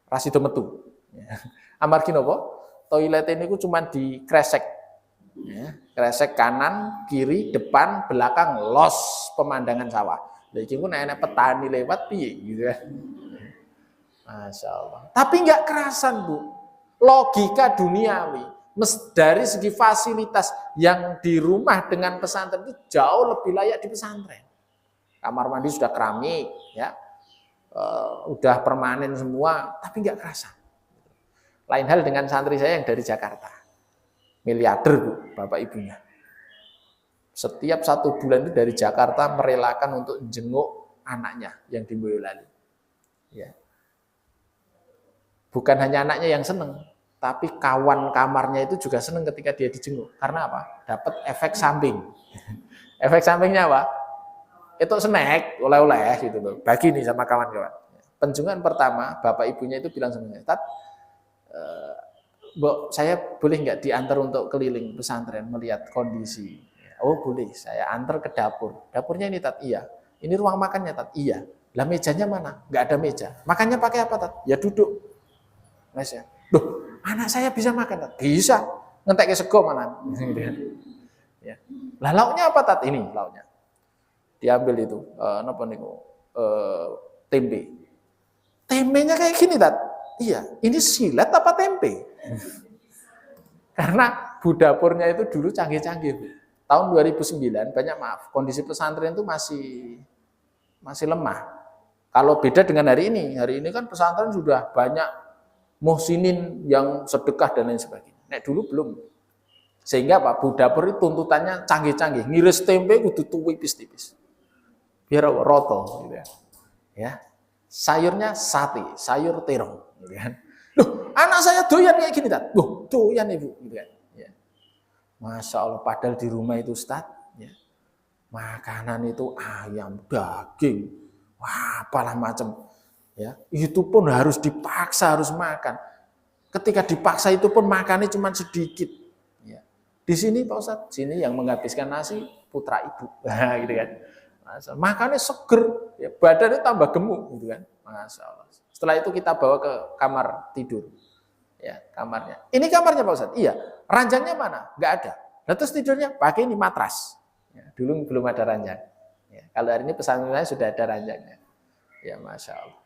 Rasido metu. Ya. Amargi napa? Toilet ini ku cuma dikresek. Ya, kresek kanan, kiri, depan, belakang, los pemandangan sawah. Lha iki ku nek petani lewat piye gitu ya. Masya Allah. Tapi nggak kerasan Bu. Logika duniawi. Dari segi fasilitas yang di rumah dengan pesantren itu jauh lebih layak di pesantren. Kamar mandi sudah keramik, ya, udah permanen semua, tapi nggak kerasa. Lain hal dengan santri saya yang dari Jakarta, miliarder Bu, bapak ibunya. Setiap 1 bulan itu dari Jakarta merelakan untuk jenguk anaknya yang di Boyolali. Ya. Bukan hanya anaknya yang seneng. Tapi kawan kamarnya itu juga senang ketika dia dijenguk. Karena apa? Dapat efek samping. Efek sampingnya apa? Itu snack, oleh-oleh gitu loh. Bagi nih sama kawan-kawan. Penjungan pertama, bapak ibunya itu bilang sama saya, Tat, Mbok, saya boleh nggak diantar untuk keliling pesantren melihat kondisi? Oh boleh, saya antar ke dapur. Dapurnya ini Tat, iya. Ini ruang makannya Tat, iya. Lah mejanya mana? Nggak ada meja. Makannya pakai apa Tat? Ya duduk. Mas ya. Loh, anak saya bisa makan, bisa ngentek ke sego mana? Ya. Lah lauknya apa Tat? Ini lauknya. Diambil itu, tempe. Tempenya kayak gini Tat. Iya, ini silet apa tempe? Karena bu dapurnya itu dulu canggih-canggih. Tahun 2009 banyak kondisi pesantren itu masih lemah. Kalau beda dengan hari ini kan pesantren sudah banyak muhsinin yang sedekah dan lain sebagainya. Nek dulu belum. Sehingga Pak bu dapur itu tuntutannya canggih-canggih. Ngiris tempe kudu tuwi tipis-tipis. Biar roto gitu ya. Ya. sayurnya sate, sayur terong, gitu kan. Loh, anak saya doyan kayak gini, Tat. Loh, doyan Ibu, gitu kan. Ya. Masya Allah, padahal di rumah itu Ustaz, ya, makanan itu ayam, daging, wah, apalah macam. Ya, itu pun harus dipaksa, harus makan. Ketika dipaksa itu pun makannya cuma sedikit. Ya. Di sini Pak Ustadz, sini yang menghabiskan nasi putra ibu, nah, gitu kan. Makannya seger, ya, badannya tambah gemuk, gitu kan. Masya Allah. Setelah itu kita bawa ke kamar tidur, ya kamarnya. Ini kamarnya Pak Ustadz, iya. Ranjangnya mana? Nggak ada. Nah, terus tidurnya pakai ini matras. Ya, dulu belum ada ranjang. Ya, kalau hari ini pesantren sudah ada ranjangnya. Ya Masya Allah.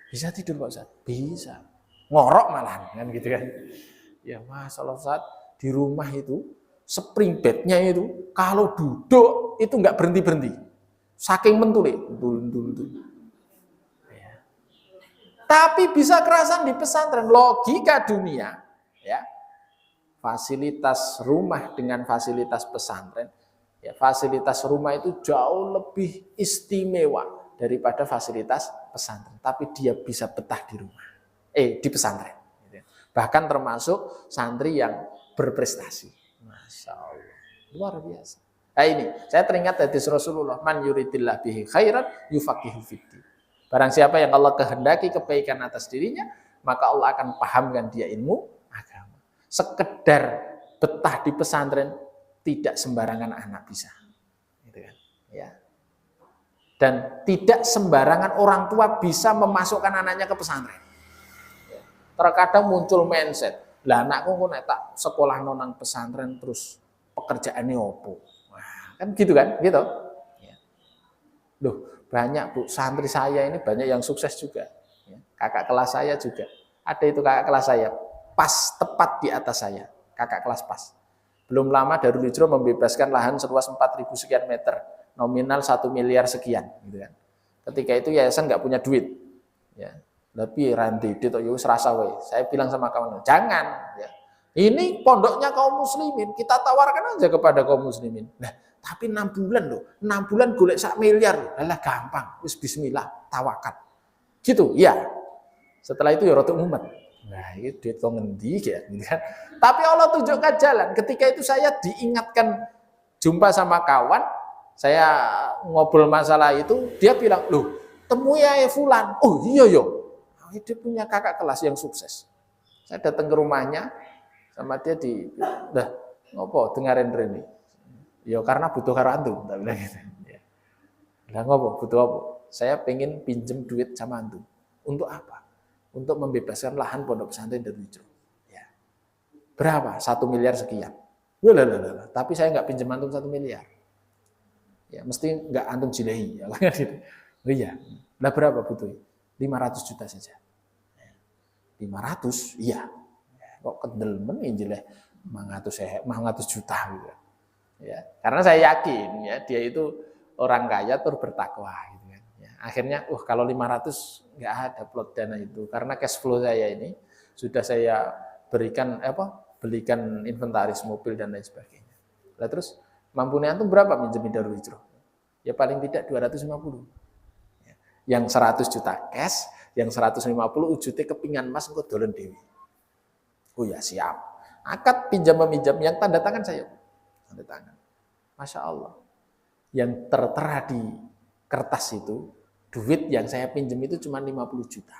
Bisa tidur Pak Ustadz? Bisa. Ngorok malah kan gitu kan. Ya Masya Allah Ustadz, di rumah itu spring bednya itu kalau duduk itu nggak berhenti-berhenti. Saking mentulnya. Ya. Tapi bisa kerasan di pesantren. Logika dunia. Ya. Fasilitas rumah dengan fasilitas pesantren. Ya, fasilitas rumah itu jauh lebih istimewa daripada fasilitas pesantren. Tapi dia bisa betah di rumah. Di pesantren. Bahkan termasuk santri yang berprestasi. Masya Allah. Luar biasa. Nah ini, saya teringat hadis Rasulullah. Man yuridillah bihi khairan yufaqihu fiddin. Barang siapa yang Allah kehendaki kebaikan atas dirinya, maka Allah akan pahamkan dia ilmu agama. Sekedar betah di pesantren, tidak sembarangan anak bisa. Gitu kan? Ya. Dan tidak sembarangan orang tua bisa memasukkan anaknya ke pesantren. Terkadang muncul mindset, lah anakku kok nek tak sekolah nonang pesantren terus pekerjaannya opo. Wah, kan gitu kan? Gitu. Ya. Loh, banyak Bu, santri saya ini banyak yang sukses juga. Ya. Kakak kelas saya juga. Ada itu kakak kelas saya, pas tepat di atas saya. Kakak kelas pas. Belum lama Darul Hijrah membebaskan lahan seluas 4.000 sekian meter. Nominal 1 miliar sekian. Gitu kan. Ketika itu yayasan nggak punya duit. Ya. Tapi ranti itu yo serasa we. Saya bilang sama kawan, jangan. Ya. Ini pondoknya kaum muslimin, kita tawarkan aja kepada kaum muslimin. Nah, tapi 6 bulan loh, 6 bulan golek 1 miliar, lah gampang. Wis bismillah, tawakal. Gitu, ya. Setelah itu ya rotok umat. Nah, itu duit kok ngendi ya, kan? Tapi Allah tunjukkan jalan. Ketika itu saya diingatkan jumpa sama kawan, saya ngobrol masalah itu, dia bilang, "Loh, temui ae fulan." Oh, iya yo. Dia punya kakak kelas yang sukses. Saya datang ke rumahnya, sama dia dah ngopo dengerin Reni. Ya karena butuh karo antum, tak bilang gitu. Lah ngopo butuh apa? Saya pengen pinjem duit sama antum. Untuk apa? Untuk membebaskan lahan pondok pesantren Darul Hijrah. Ya. Berapa? 1 miliar sekian. Lah. Tapi saya nggak pinjam antum 1 miliar. Ya mesti nggak antum jilehi. Ya gitu. Iya. Lah berapa butuh? 500 juta saja. 500, iya. Kok kedel men injileh 500 juta gitu. Ya, karena saya yakin ya dia itu orang kaya terus bertakwa gitu kan. Ya, akhirnya kalau 500 nggak ada plot dana itu karena cash flow saya ini sudah saya belikan inventaris mobil dan lain sebagainya. Lah terus mampunya antum berapa minjemin Darul Hijrah? Ya paling tidak 250. Yang 100 juta cash, yang 150 ujute kepingan mas engko dolen dewi. Oh ya siap. Akad pinjam meminjam yang tanda tangan saya. Tanda tangan. Masya Allah. Yang tertera di kertas itu, duit yang saya pinjam itu cuma 50 juta.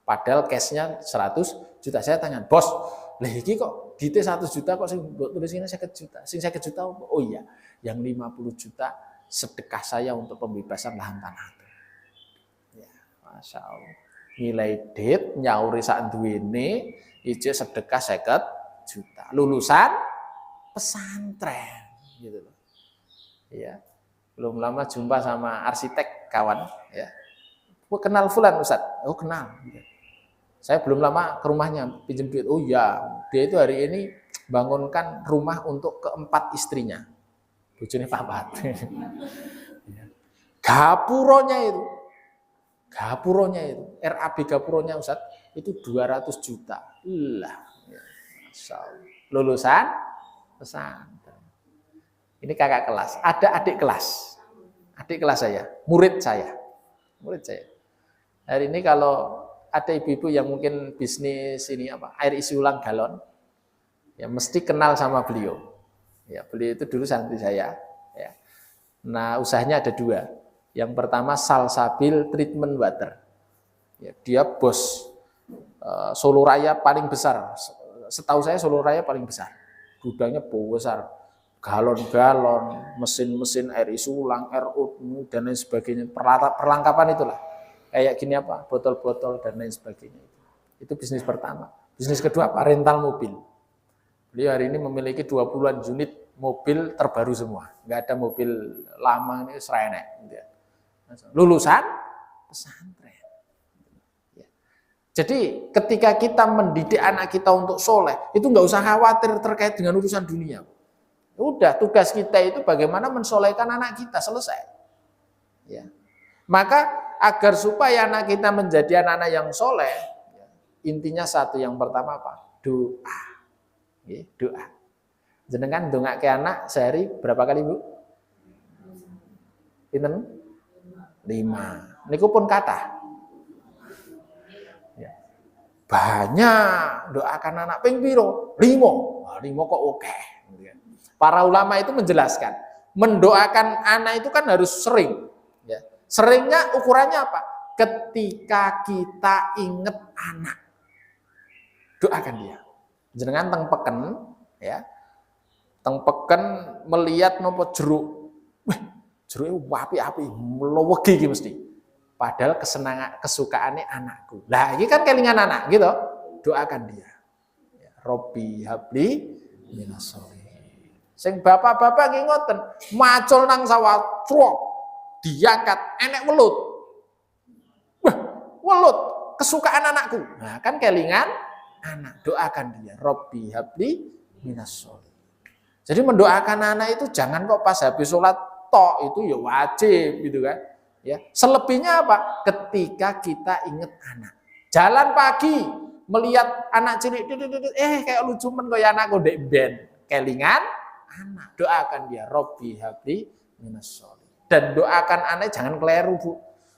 Padahal cashnya 100 juta. Saya tanya, bos, lah iki kok duitnya 100 juta kok sing tulisnya 50 juta. Sing 50 juta, oh iya, yang 50 juta sedekah saya untuk pembebasan lahan tanah. Masya Allah. Nilai dit nyauri sak duwene ijo sedekah 50 juta. Lulusan pesantren gitu loh. Ya. Belum lama jumpa sama arsitek kawan ya. Kenal fulan Ustaz? Oh, kenal. Saya belum lama ke rumahnya pinjam duit. Oh iya, dia itu hari ini bangunkan rumah untuk keempat istrinya. Bojone papat. Gapuronya itu RAB gapuronya Ustaz itu 200 juta. Lah, Masya Allah. Lulusan pesantren. Ini kakak kelas, ada adik kelas saya, murid saya. Hari ini kalau ada ibu-ibu yang mungkin bisnis ini air isi ulang galon, ya mesti kenal sama beliau. Ya, beliau itu dulu santri saya. Ya. Nah, usahanya ada 2. Yang pertama Salsabil Treatment Water. Ya, dia bos Solo Raya paling besar. Setahu saya Solo Raya paling besar. Gudangnya besar. Galon-galon, mesin-mesin air isi ulang, air utmu, dan lain sebagainya. Perlengkapan itulah. Kayak gini botol-botol dan lain sebagainya. Itu bisnis pertama. Bisnis kedua rental mobil. Beliau hari ini memiliki 20-an unit mobil terbaru semua. Nggak ada mobil lama ini serenek. Lulusan pesantren. Jadi ketika kita mendidik anak kita untuk soleh, itu nggak usah khawatir terkait dengan urusan dunia. Udah, tugas kita itu bagaimana mensolehkan anak kita, selesai. Ya. Maka agar supaya anak kita menjadi anak-anak yang soleh, intinya satu, yang pertama apa? Doa. Ya, doa. Jenengan dongak ke anak sehari berapa kali, Bu? Pinten? 5. Niku pun kata. Ya. Banyak doakan anak ping piro? 5. 5 kok oke. Para ulama itu menjelaskan, mendoakan anak itu kan harus sering. Ya. Seringnya ukurannya apa? Ketika kita ingat anak, doakan dia. Jenengan teng peken, ya, teng peken melihat nopo jeruk, jeruk api-api, melowegi mesti. Padahal kesukaannya anakku. Lah ini kan kelingan anak, gitu. Doakan dia. Ya, Robbi habli minas sholihin. Sing bapak-bapak nggih ngoten, macul nang sawah, truk, diangkat, enek welut. Wah, welut, kesukaan anakku. Nah, kan kelingan anak, doakan dia. Robbi habli minas sholihin. Jadi mendoakan anak itu jangan kok pas habis sholat tok, itu ya wajib gitu kan. Ya, selebihnya apa? Ketika kita ingat anak. Jalan pagi melihat anak cilik, kayak lucu men kaya anakku ndek ben. Kelingan anak, doakan dia. Robbi habli minas sholihin. Dan doakan anak jangan keliru, Bu.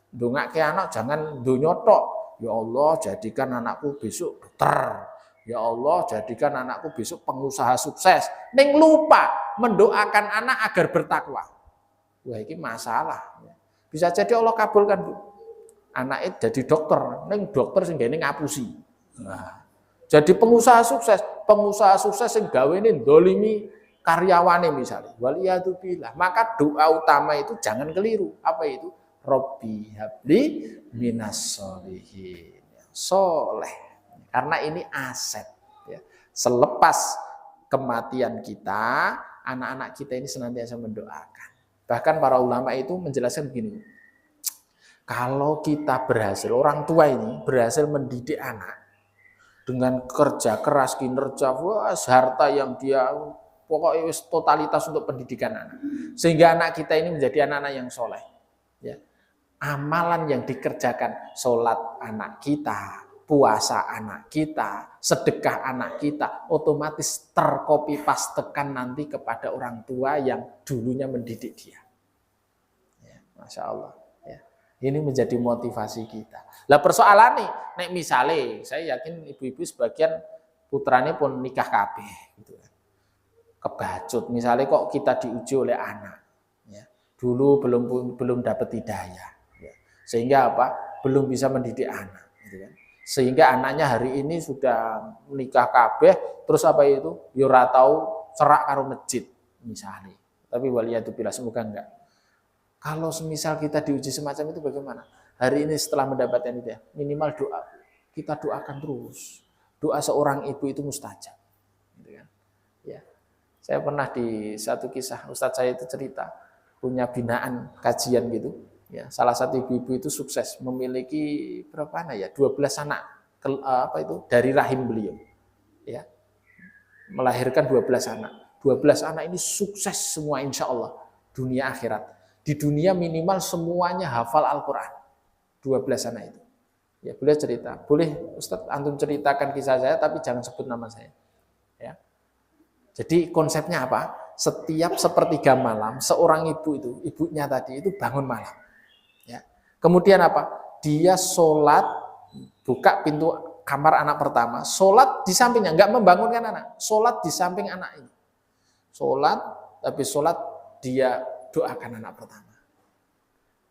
Dongake anak jangan donyotok. Ya Allah, jadikan anakku besok dokter. Ya Allah, jadikan anakku besok pengusaha sukses. Ning lupa mendoakan anak agar bertakwa. Wah, ini masalah. Bisa jadi Allah kabulkan, Bu. Anaknya jadi dokter, ning dokter sing gene ngapusi. Nah, jadi pengusaha sukses sing gawene ndolimi karyawane misalnya. Waliyadzubillah. Maka doa utama itu jangan keliru. Apa itu? Robbi habli minas sholihin. Soleh. Karena ini aset. Ya. Selepas kematian kita, anak-anak kita ini senantiasa mendoakan. Bahkan para ulama itu menjelaskan begini. Kalau kita berhasil, orang tua ini berhasil mendidik anak dengan kerja keras, kinerja, harta yang dia pokoknya totalitas untuk pendidikan anak. Sehingga anak kita ini menjadi anak-anak yang soleh. Ya. Amalan yang dikerjakan, sholat anak kita, puasa anak kita, sedekah anak kita, otomatis terkopi pastekan nanti kepada orang tua yang dulunya mendidik dia. Ya, Masya Allah. Ya. Ini menjadi motivasi kita. Lah persoalan nih, nek misalnya, saya yakin ibu-ibu sebagian putranya pun nikah kabeh, gitu. Kebacut, misalnya kok kita diuji oleh anak, ya. Dulu belum dapat hidayah, ya. Sehingga apa? Belum bisa mendidik anak, gitu kan. Sehingga anaknya hari ini sudah menikah kabeh, terus apa itu? Yo ora tau cerak karo masjid, misalnya. Tapi waliyadzubillah, semoga enggak. Kalau semisal kita diuji semacam itu bagaimana? Hari ini setelah mendapatkan hidayah, minimal doa. Kita doakan terus. Doa seorang ibu itu mustajab. Gitu kan? Ya. Saya pernah di satu kisah, Ustadz saya itu cerita, punya binaan kajian gitu. Ya, salah satu ibu-ibu itu sukses memiliki berapa anak ya? 12 anak dari rahim beliau. Ya. Melahirkan 12 anak. 12 anak ini sukses semua insya Allah. Dunia akhirat. Di dunia minimal semuanya hafal Al-Quran. 12 anak itu. Ya, beliau cerita. Boleh Ustadz antum ceritakan kisah saya, tapi jangan sebut nama saya. Ya. Jadi konsepnya apa? Setiap sepertiga malam, seorang ibu itu, ibunya tadi itu bangun malam. Ya. Kemudian apa? dia sholat, buka pintu kamar anak pertama, sholat di sampingnya, nggak membangunkan anak, sholat di samping anak ini. Sholat, tapi sholat dia doakan anak pertama.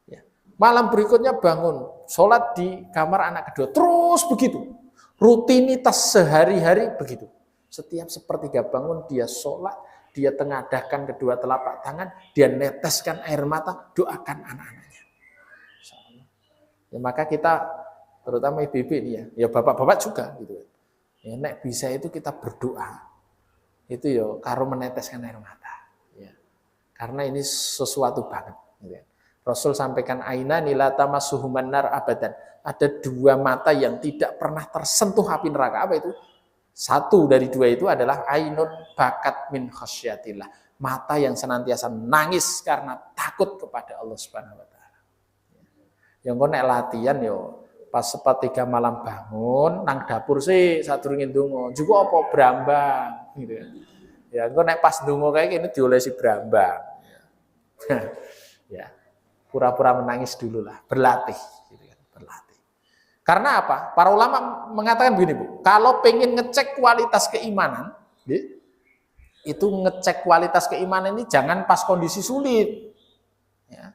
Ya. Malam berikutnya bangun, sholat di kamar anak kedua, terus begitu. Rutinitas sehari-hari begitu. Setiap sepertiga bangun dia sholat, dia tengadahkan kedua telapak tangan, dia neteskan air mata, doakan anak-anaknya. Ya, maka kita, terutama ibu-ibu ini ya bapak-bapak juga gitu. Ya, nek bisa itu kita berdoa. Itu ya karo meneteskan air mata. Ya. Karena ini sesuatu banget. Gitu. Rasul sampaikan aina nila tamassuhuman nar abadan. Ada dua mata yang tidak pernah tersentuh api neraka. Apa itu? Satu dari dua itu adalah ainun bakat min khasyatillah. Mata yang senantiasa nangis karena takut kepada Allah Subhanahu wa taala. Yang kok nek latihan yo pas sepertiga malam bangun nang dapur sih sadurunge ndonga. Juga apa brambang gitu ya. Ya kok nek pas ndonga kayak gini diolesi brambang. Ya. Pura-pura menangis dulu lah, berlatih gitu kan, berlatih. Karena apa? Para ulama mengatakan begini, Bu. Kalau pengen ngecek kualitas keimanan, itu ngecek kualitas keimanan ini jangan pas kondisi sulit. Ya.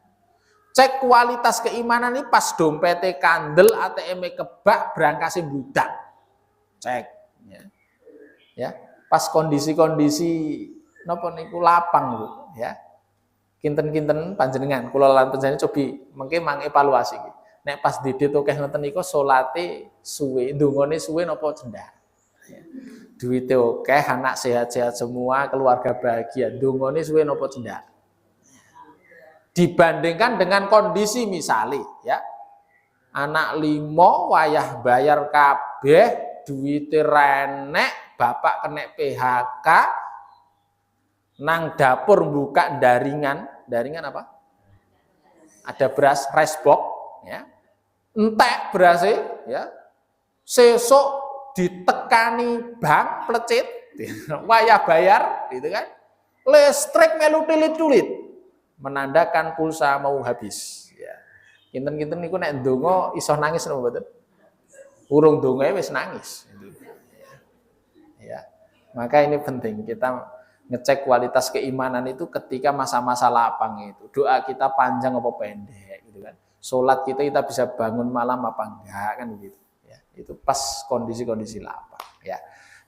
Cek kualitas keimanan ini pas dompetnya kandel, ATM-nya kebak, berangkasnya budak. Cek. Ya. Pas kondisi-kondisi napa niku lapang, Bu. Ya. Kinten-kinten panjenengan, kula lan panjenengan cobi mengke mangevaluasi iki. Nek pas didit akeh ngoten niku salate suwe, ndongane suwe napa cendak. Ya. Duite akeh, anak sehat-sehat semua, keluarga bahagia, ndongane suwe napa cendak. Dibandingkan dengan kondisi misali ya. Anak 5 wayah bayar kabeh, duite renek, bapak kena PHK, nang dapur buka daringan apa? Ada beras rice box, ya. Entek berasnya, ya. Sesuk ditekani bank plecit, wayah bayar, gitu kan? Listrik melu tilit-tulit, menandakan pulsa mau habis. Ya. Kinten-kinten niku nek ndonga iso nangis napa mboten? Urung ndongae wis nangis. Ya. Maka ini penting kita ngecek kualitas keimanan itu ketika masa-masa lapang itu. Doa kita panjang apa pendek gitu kan. Salat kita bisa bangun malam apa enggak kan gitu. Ya, itu pas kondisi-kondisi lapang ya.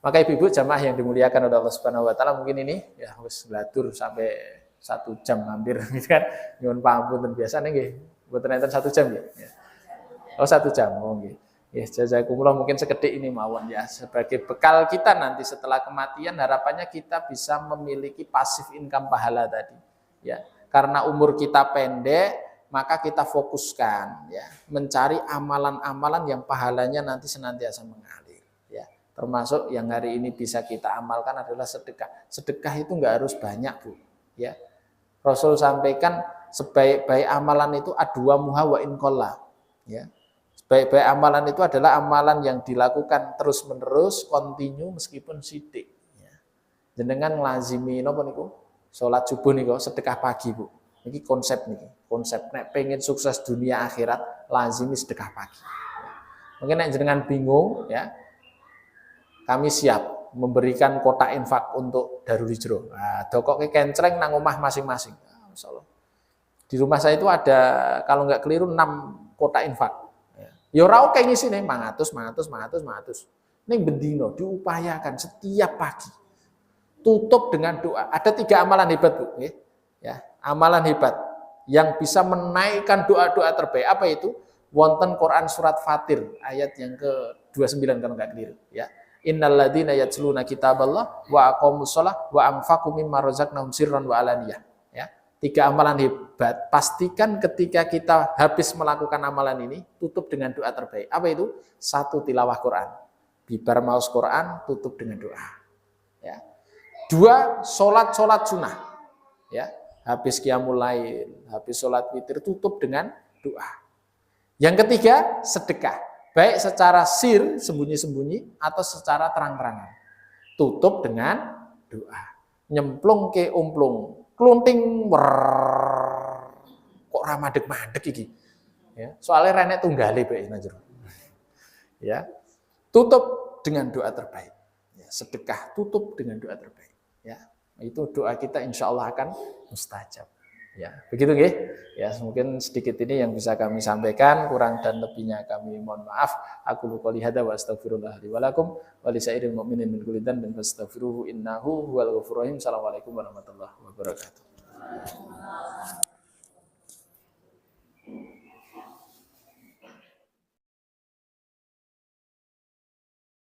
Maka ibu-ibu jamaah yang dimuliakan oleh Allah Subhanahu wa taala, mungkin ini ya wis gladur sampai 1 jam hampir gitu kan. Nyuwun pangapunten biasane nggih mboten enten 1 jam ya. Oh 1 jam oh nggih. Ya, jazakumullah mungkin sekedhik ini mawon ya sebagai bekal kita nanti setelah kematian, harapannya kita bisa memiliki pasif income pahala tadi ya. Karena umur kita pendek, maka kita fokuskan ya mencari amalan-amalan yang pahalanya nanti senantiasa mengalir ya. Termasuk yang hari ini bisa kita amalkan adalah sedekah. Sedekah itu enggak harus banyak, Bu ya. Rasul sampaikan sebaik-baik amalan itu adwa muha wa in qalla ya. Baik-baik amalan itu adalah amalan yang dilakukan terus-menerus, kontinu meskipun sidik. Ya. Jenengan lazimi napa niku? Salat subuh niku sedekah pagi, Bu. Niki konsep niki. Konsep nek pengen sukses dunia akhirat, lazimi sedekah pagi. Ya. Mungkin nek jenengan bingung ya. Kami siap memberikan kotak infak untuk Darul Hijrah. Nah, dokoke kencreng nang omah masing-masing. Nah, masyaallah. Di rumah saya itu ada kalau nggak keliru 6 kotak infak. Ya ora oke ngisine 500. Ning bendino diupayakan setiap pagi. Tutup dengan doa. Ada 3 amalan hebat, Bu, nggih. Ya, amalan hebat yang bisa menaikkan doa-doa terbaik. Apa itu? Wonten Quran surat Fatir ayat yang ke-29 kalau enggak keliru, ya. Innal ladzina yatluna kitaballah wa aqamus shalah wa anfaqu mimma razaqnahum sirran wa alaniyah. 3 amalan hebat, pastikan ketika kita habis melakukan amalan ini, tutup dengan doa terbaik. Apa itu? 1 tilawah Quran. Bibar maos Quran, tutup dengan doa. Ya. 2, sholat sunnah. Ya. Habis qiyamul lail, habis sholat witir, tutup dengan doa. Yang ketiga, sedekah. Baik secara sir, sembunyi-sembunyi, atau secara terang-terangan. Tutup dengan doa. Nyemplung ke umplung. Klunting kok ramadeg-madeg iki Ya, soalnya renek tunggale bae najur. Ya. Tutup dengan doa terbaik. Ya, sedekah tutup dengan doa terbaik. Ya. Itu doa kita insya Allah akan mustajab. Ya, begitu nggih. Ya, mungkin sedikit ini yang bisa kami sampaikan, kurang dan lebihnya kami mohon maaf. Aku qouli hadza wa astaghfirullah li wa lakum wa lisairil mu'minin min kulli dhanbin fastaghfiruhu innahu huwal ghafurur rahim. Assalamualaikum warahmatullahi wabarakatuh.